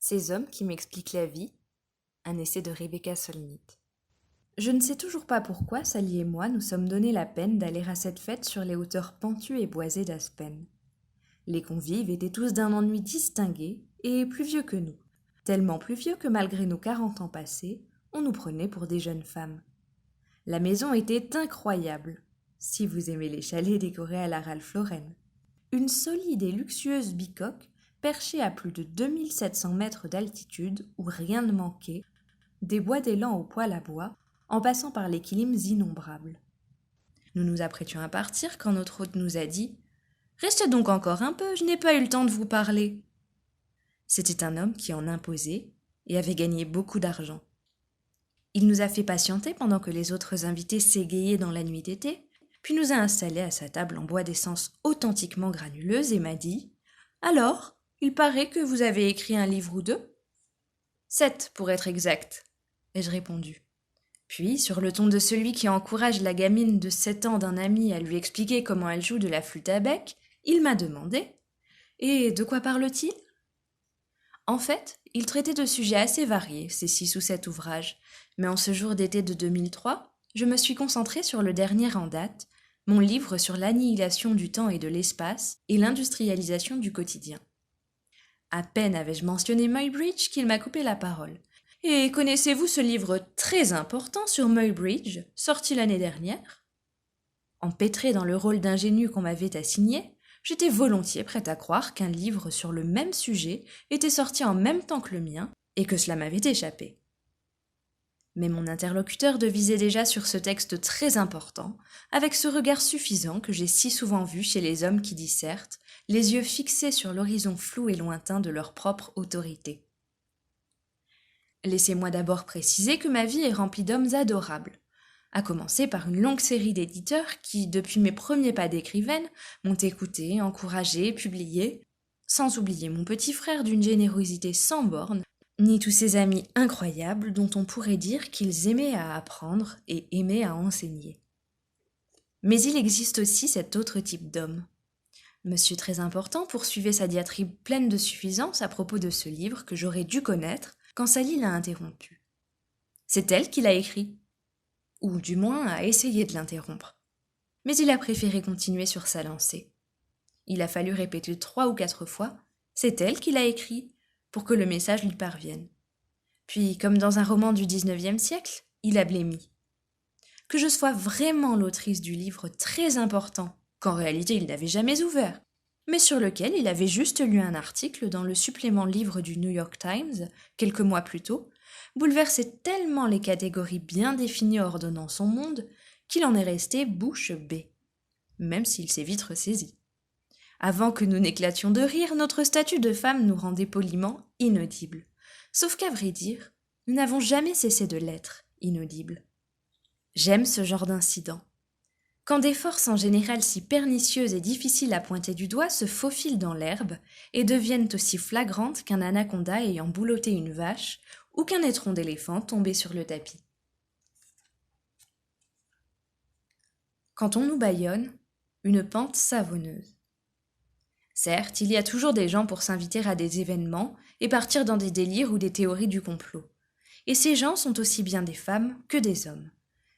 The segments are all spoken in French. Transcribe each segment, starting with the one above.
Ces hommes qui m'expliquent la vie, un essai de Rebecca Solnit. Je ne sais toujours pas pourquoi Sally et moi nous sommes donné la peine d'aller à cette fête sur les hauteurs pentues et boisées d'Aspen. Les convives étaient tous d'un ennui distingué et plus vieux que nous, tellement plus vieux que malgré nos 40 ans passés, on nous prenait pour des jeunes femmes. La maison était incroyable, si vous aimez les chalets décorés à la Ralph Lauren. Une solide et luxueuse bicoque perchée à plus de 2700 mètres d'altitude où rien ne manquait, des bois d'élan au poêle à bois, en passant par les kilims innombrables. Nous nous apprêtions à partir quand notre hôte nous a dit « Restez donc encore un peu, je n'ai pas eu le temps de vous parler. » C'était un homme qui en imposait et avait gagné beaucoup d'argent. Il nous a fait patienter pendant que les autres invités s'égayaient dans la nuit d'été, puis nous a installés à sa table en bois d'essence authentiquement granuleuse et m'a dit « Alors, il paraît que vous avez écrit un livre ou deux ?»« 7 pour être exact, » ai-je répondu. Puis, sur le ton de celui qui encourage la gamine de 7 ans d'un ami à lui expliquer comment elle joue de la flûte à bec, il m'a demandé « Et de quoi parle-t-il » En fait, il traitait de sujets assez variés, ces 6 ou 7 ouvrages, mais en ce jour d'été de 2003, je me suis concentrée sur le dernier en date, mon livre sur l'annihilation du temps et de l'espace et l'industrialisation du quotidien. À peine avais-je mentionné Muybridge qu'il m'a coupé la parole. « Et connaissez-vous ce livre très important sur Muybridge, sorti l'année dernière ?» Empêtrée dans le rôle d'ingénue qu'on m'avait assigné, j'étais volontiers prête à croire qu'un livre sur le même sujet était sorti en même temps que le mien et que cela m'avait échappé. Mais mon interlocuteur devisait déjà sur ce texte très important, avec ce regard suffisant que j'ai si souvent vu chez les hommes qui dissertent, les yeux fixés sur l'horizon flou et lointain de leur propre autorité. Laissez-moi d'abord préciser que ma vie est remplie d'hommes adorables, à commencer par une longue série d'éditeurs qui, depuis mes premiers pas d'écrivaine, m'ont écoutée, encouragée, publiée, sans oublier mon petit frère d'une générosité sans borne, ni tous ces amis incroyables dont on pourrait dire qu'ils aimaient à apprendre et aimaient à enseigner. Mais il existe aussi cet autre type d'homme. Monsieur très important poursuivait sa diatribe pleine de suffisance à propos de ce livre que j'aurais dû connaître quand Sally l'a interrompu. C'est elle qui l'a écrit, ou du moins a essayé de l'interrompre. Mais il a préféré continuer sur sa lancée. Il a fallu répéter 3 ou 4 fois « c'est elle qui l'a écrit » pour que le message lui parvienne. Puis, comme dans un roman du XIXe siècle, il a blêmi. Que je sois vraiment l'autrice du livre très important, qu'en réalité il n'avait jamais ouvert, mais sur lequel il avait juste lu un article dans le supplément livre du New York Times, quelques mois plus tôt, bouleversait tellement les catégories bien définies ordonnant son monde qu'il en est resté bouche bée, même s'il s'est vite ressaisi. Avant que nous n'éclations de rire, notre statut de femme nous rendait poliment inaudibles. Sauf qu'à vrai dire, nous n'avons jamais cessé de l'être inaudibles. J'aime ce genre d'incident. Quand des forces en général si pernicieuses et difficiles à pointer du doigt se faufilent dans l'herbe et deviennent aussi flagrantes qu'un anaconda ayant boulotté une vache ou qu'un étron d'éléphant tombé sur le tapis. Quand on nous bâillonne, une pente savonneuse. Certes, il y a toujours des gens pour s'inviter à des événements et partir dans des délires ou des théories du complot. Et ces gens sont aussi bien des femmes que des hommes.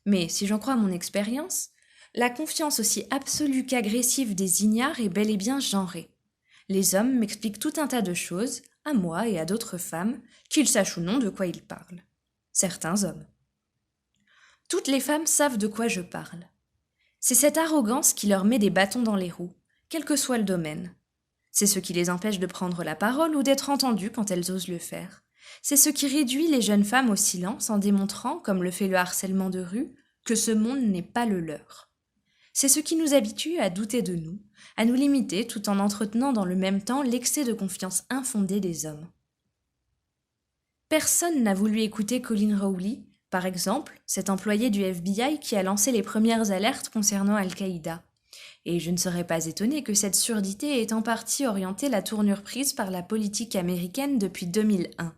Mais, si j'en crois mon expérience, la confiance aussi absolue qu'agressive des ignares est bel et bien genrée. Les hommes m'expliquent tout un tas de choses, à moi et à d'autres femmes, qu'ils sachent ou non de quoi ils parlent. Certains hommes. Toutes les femmes savent de quoi je parle. C'est cette arrogance qui leur met des bâtons dans les roues, quel que soit le domaine. C'est ce qui les empêche de prendre la parole ou d'être entendues quand elles osent le faire. C'est ce qui réduit les jeunes femmes au silence en démontrant, comme le fait le harcèlement de rue, que ce monde n'est pas le leur. C'est ce qui nous habitue à douter de nous, à nous limiter tout en entretenant dans le même temps l'excès de confiance infondée des hommes. Personne n'a voulu écouter Colin Rowley, par exemple, cet employé du FBI qui a lancé les premières alertes concernant Al-Qaïda. Et je ne serais pas étonnée que cette surdité ait en partie orienté la tournure prise par la politique américaine depuis 2001.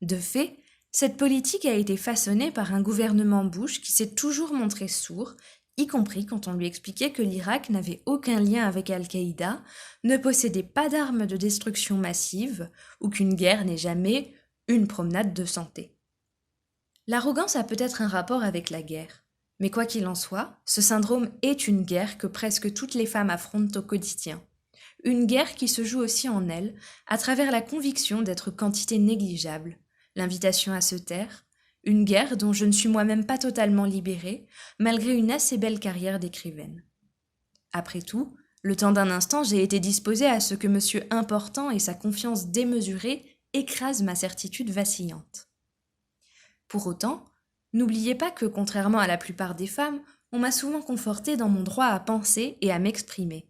De fait, cette politique a été façonnée par un gouvernement Bush qui s'est toujours montré sourd, y compris quand on lui expliquait que l'Irak n'avait aucun lien avec Al-Qaïda, ne possédait pas d'armes de destruction massive, ou qu'une guerre n'est jamais une promenade de santé. L'arrogance a peut-être un rapport avec la guerre, mais quoi qu'il en soit, ce syndrome est une guerre que presque toutes les femmes affrontent au quotidien. Une guerre qui se joue aussi en elles, à travers la conviction d'être quantité négligeable, l'invitation à se taire, une guerre dont je ne suis moi-même pas totalement libérée, malgré une assez belle carrière d'écrivaine. Après tout, le temps d'un instant, j'ai été disposée à ce que Monsieur Important et sa confiance démesurée écrasent ma certitude vacillante. Pour autant, n'oubliez pas que, contrairement à la plupart des femmes, on m'a souvent confortée dans mon droit à penser et à m'exprimer.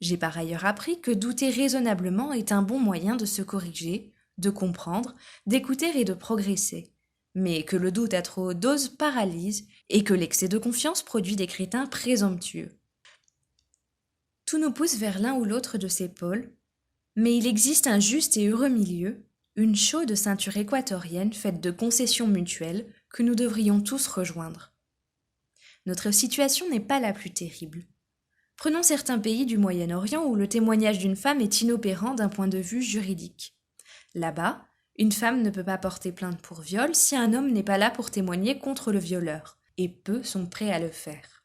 J'ai par ailleurs appris que douter raisonnablement est un bon moyen de se corriger, de comprendre, d'écouter et de progresser, mais que le doute à trop haute dose paralyse et que l'excès de confiance produit des crétins présomptueux. Tout nous pousse vers l'un ou l'autre de ces pôles, mais il existe un juste et heureux milieu, une chaude ceinture équatorienne faite de concessions mutuelles que nous devrions tous rejoindre. Notre situation n'est pas la plus terrible. Prenons certains pays du Moyen-Orient où le témoignage d'une femme est inopérant d'un point de vue juridique. Là-bas, une femme ne peut pas porter plainte pour viol si un homme n'est pas là pour témoigner contre le violeur, et peu sont prêts à le faire.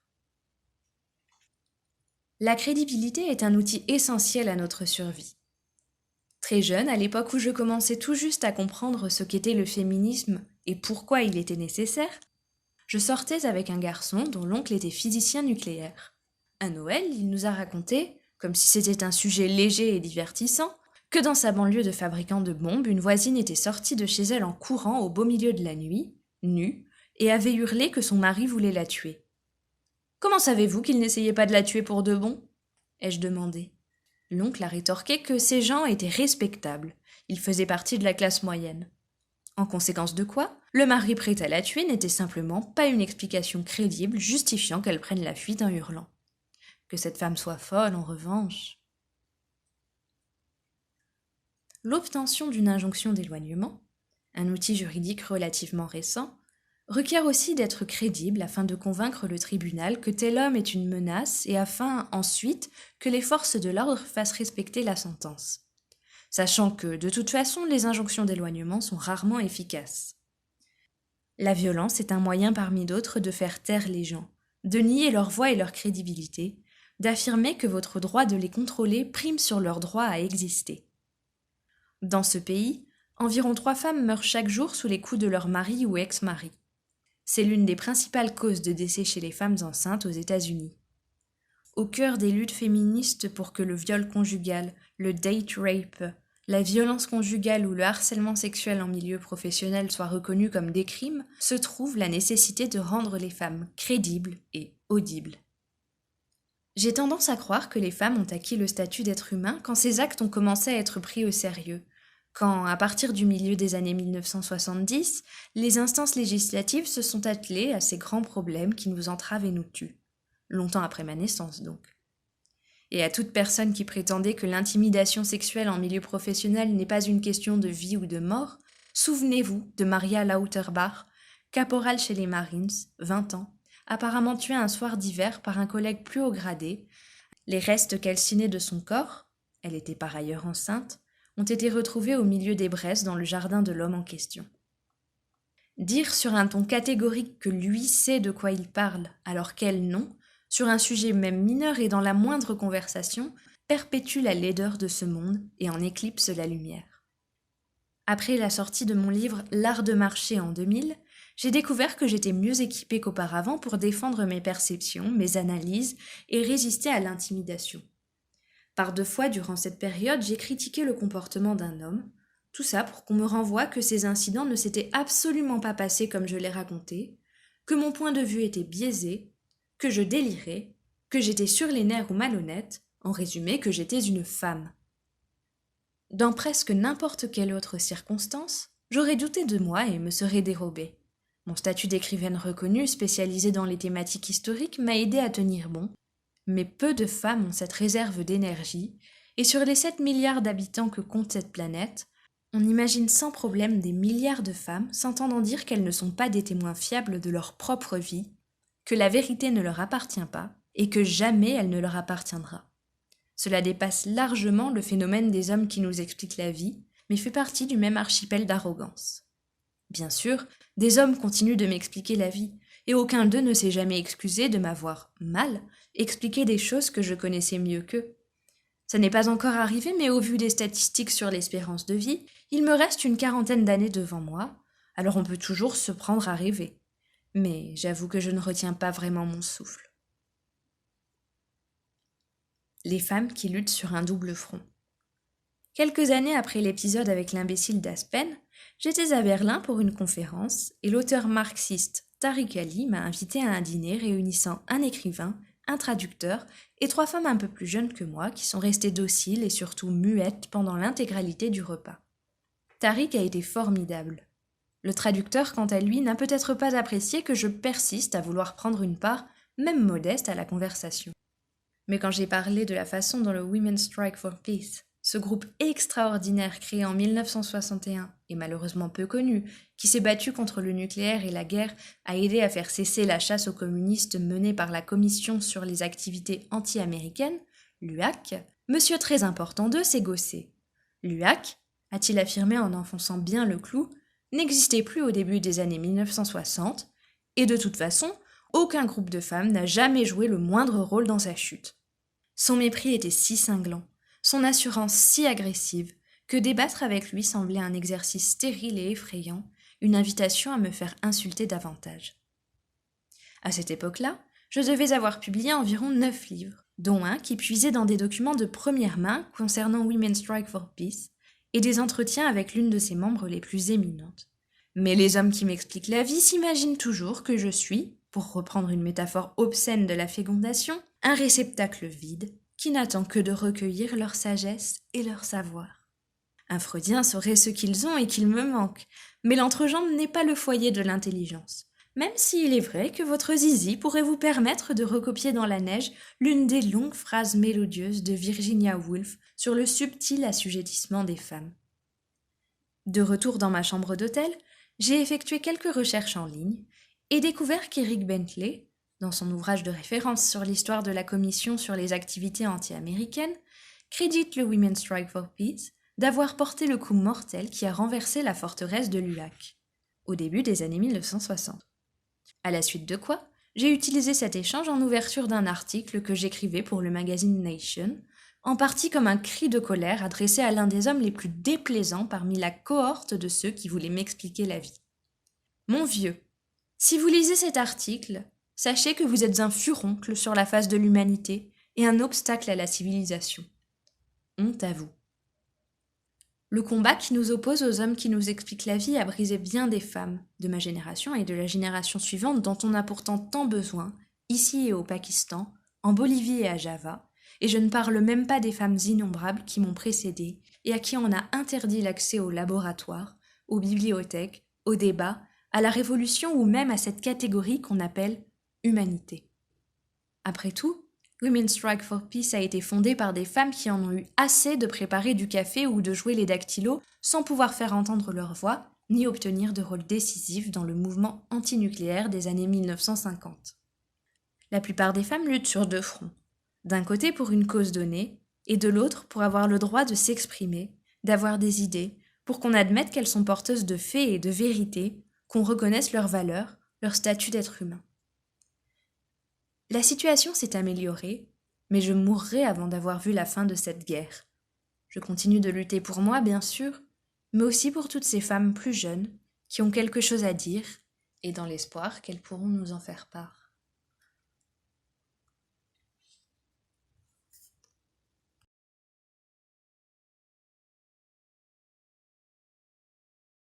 La crédibilité est un outil essentiel à notre survie. Très jeune, à l'époque où je commençais tout juste à comprendre ce qu'était le féminisme et pourquoi il était nécessaire, je sortais avec un garçon dont l'oncle était physicien nucléaire. À Noël, il nous a raconté, comme si c'était un sujet léger et divertissant, que dans sa banlieue de fabricant de bombes, une voisine était sortie de chez elle en courant au beau milieu de la nuit, nue, et avait hurlé que son mari voulait la tuer. « Comment savez-vous qu'il n'essayait pas de la tuer pour de bon ?» ai-je demandé. L'oncle a rétorqué que ces gens étaient respectables, ils faisaient partie de la classe moyenne. En conséquence de quoi, le mari prêt à la tuer n'était simplement pas une explication crédible justifiant qu'elle prenne la fuite en hurlant. Que cette femme soit folle, en revanche. L'obtention d'une injonction d'éloignement, un outil juridique relativement récent, requiert aussi d'être crédible afin de convaincre le tribunal que tel homme est une menace et afin, ensuite, que les forces de l'ordre fassent respecter la sentence. Sachant que, de toute façon, les injonctions d'éloignement sont rarement efficaces. La violence est un moyen parmi d'autres de faire taire les gens, de nier leur voix et leur crédibilité, d'affirmer que votre droit de les contrôler prime sur leur droit à exister. Dans ce pays, environ 3 femmes meurent chaque jour sous les coups de leur mari ou ex-mari. C'est l'une des principales causes de décès chez les femmes enceintes aux États-Unis. Au cœur des luttes féministes pour que le viol conjugal, le date rape, la violence conjugale ou le harcèlement sexuel en milieu professionnel soient reconnus comme des crimes, se trouve la nécessité de rendre les femmes crédibles et audibles. J'ai tendance à croire que les femmes ont acquis le statut d'être humain quand ces actes ont commencé à être pris au sérieux, quand, à partir du milieu des années 1970, les instances législatives se sont attelées à ces grands problèmes qui nous entravent et nous tuent. Longtemps après ma naissance, donc. Et à toute personne qui prétendait que l'intimidation sexuelle en milieu professionnel n'est pas une question de vie ou de mort, souvenez-vous de Maria Lauterbach, caporale chez les Marines, 20 ans, apparemment tuée un soir d'hiver par un collègue plus haut gradé. Les restes calcinés de son corps, elle était par ailleurs enceinte, ont été retrouvés au milieu des braises dans le jardin de l'homme en question. Dire sur un ton catégorique que lui sait de quoi il parle, alors qu'elle non, sur un sujet même mineur et dans la moindre conversation, perpétue la laideur de ce monde et en éclipse la lumière. Après la sortie de mon livre « L'art de marcher » en 2000, j'ai découvert que j'étais mieux équipée qu'auparavant pour défendre mes perceptions, mes analyses et résister à l'intimidation. Par 2 fois durant cette période, j'ai critiqué le comportement d'un homme, tout ça pour qu'on me renvoie que ces incidents ne s'étaient absolument pas passés comme je l'ai raconté, que mon point de vue était biaisé, que je délirais, que j'étais sur les nerfs ou malhonnête, en résumé que j'étais une femme. Dans presque n'importe quelle autre circonstance, j'aurais douté de moi et me serais dérobée. Mon statut d'écrivaine reconnue, spécialisée dans les thématiques historiques, m'a aidé à tenir bon, mais peu de femmes ont cette réserve d'énergie, et sur les 7 milliards d'habitants que compte cette planète, on imagine sans problème des milliards de femmes s'entendant dire qu'elles ne sont pas des témoins fiables de leur propre vie, que la vérité ne leur appartient pas et que jamais elle ne leur appartiendra. Cela dépasse largement le phénomène des hommes qui nous expliquent la vie, mais fait partie du même archipel d'arrogance. Bien sûr, des hommes continuent de m'expliquer la vie, et aucun d'eux ne s'est jamais excusé de m'avoir, mal, expliqué des choses que je connaissais mieux qu'eux. Ça n'est pas encore arrivé, mais au vu des statistiques sur l'espérance de vie, il me reste une 40aine d'années devant moi, alors on peut toujours se prendre à rêver. Mais j'avoue que je ne retiens pas vraiment mon souffle. Les femmes qui luttent sur un double front. Quelques années après l'épisode avec l'imbécile d'Aspen, j'étais à Berlin pour une conférence et l'auteur marxiste Tariq Ali m'a invité à un dîner réunissant un écrivain, un traducteur et 3 femmes un peu plus jeunes que moi qui sont restées dociles et surtout muettes pendant l'intégralité du repas. Tariq a été formidable. Le traducteur, quant à lui, n'a peut-être pas apprécié que je persiste à vouloir prendre une part, même modeste, à la conversation. Mais quand j'ai parlé de la façon dont le Women's Strike for Peace, ce groupe extraordinaire créé en 1961 et malheureusement peu connu, qui s'est battu contre le nucléaire et la guerre, a aidé à faire cesser la chasse aux communistes menée par la Commission sur les activités anti-américaines, l'UAC, monsieur très important d'eux s'est gaussé. L'UAC, a-t-il affirmé en enfonçant bien le clou, n'existait plus au début des années 1960, et de toute façon, aucun groupe de femmes n'a jamais joué le moindre rôle dans sa chute. Son mépris était si cinglant, son assurance si agressive, que débattre avec lui semblait un exercice stérile et effrayant, une invitation à me faire insulter davantage. À cette époque-là, je devais avoir publié environ 9 livres, dont un qui puisait dans des documents de première main concernant Women's Strike for Peace, et des entretiens avec l'une de ses membres les plus éminentes. Mais les hommes qui m'expliquent la vie s'imaginent toujours que je suis, pour reprendre une métaphore obscène de la fécondation, un réceptacle vide qui n'attend que de recueillir leur sagesse et leur savoir. Un freudien saurait ce qu'ils ont et qu'il me manque, mais l'entrejambe n'est pas le foyer de l'intelligence, même s'il est vrai que votre zizi pourrait vous permettre de recopier dans la neige l'une des longues phrases mélodieuses de Virginia Woolf sur le subtil assujettissement des femmes. De retour dans ma chambre d'hôtel, j'ai effectué quelques recherches en ligne et découvert qu'Eric Bentley, dans son ouvrage de référence sur l'histoire de la Commission sur les activités anti-américaines, crédite le Women's Strike for Peace d'avoir porté le coup mortel qui a renversé la forteresse de l'ULAC, au début des années 1960. À la suite de quoi, j'ai utilisé cet échange en ouverture d'un article que j'écrivais pour le magazine Nation, en partie comme un cri de colère adressé à l'un des hommes les plus déplaisants parmi la cohorte de ceux qui voulaient m'expliquer la vie. Mon vieux, si vous lisez cet article, sachez que vous êtes un furoncle sur la face de l'humanité et un obstacle à la civilisation. Honte à vous. Le combat qui nous oppose aux hommes qui nous expliquent la vie a brisé bien des femmes, de ma génération et de la génération suivante dont on a pourtant tant besoin, ici et au Pakistan, en Bolivie et à Java, et je ne parle même pas des femmes innombrables qui m'ont précédée et à qui on a interdit l'accès aux laboratoires, aux bibliothèques, aux débats, à la révolution ou même à cette catégorie qu'on appelle humanité. Après tout, Women's Strike for Peace a été fondée par des femmes qui en ont eu assez de préparer du café ou de jouer les dactylos sans pouvoir faire entendre leur voix ni obtenir de rôle décisif dans le mouvement antinucléaire des années 1950. La plupart des femmes luttent sur 2 fronts. D'un côté pour une cause donnée, et de l'autre pour avoir le droit de s'exprimer, d'avoir des idées, pour qu'on admette qu'elles sont porteuses de faits et de vérités, qu'on reconnaisse leur valeur, leur statut d'être humain. La situation s'est améliorée, mais je mourrai avant d'avoir vu la fin de cette guerre. Je continue de lutter pour moi, bien sûr, mais aussi pour toutes ces femmes plus jeunes qui ont quelque chose à dire, et dans l'espoir qu'elles pourront nous en faire part.